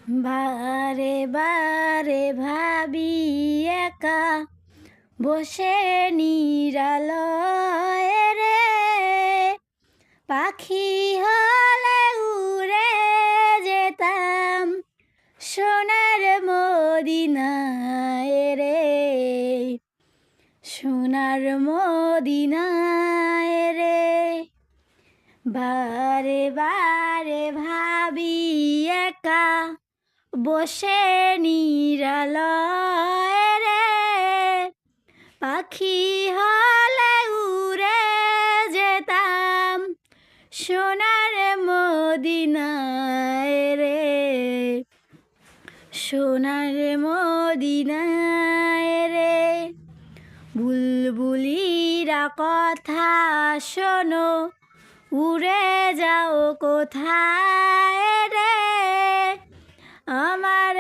বারে বারে ভাবি একা বসে নিরালয় রে, পাখি হলে উড়ে যেতাম সোনার মদিনায় রে, সোনার মদিনায় রে। বারে বারে ভাবি একা বসে নিরালয় রে, পাখি হলে উড়ে যেতাম সোনার মদিনায় রে, সোনার মদিনায় রে। বুলবুলিরা কথা শোনো, উড়ে যাও কোথায় রে, আমার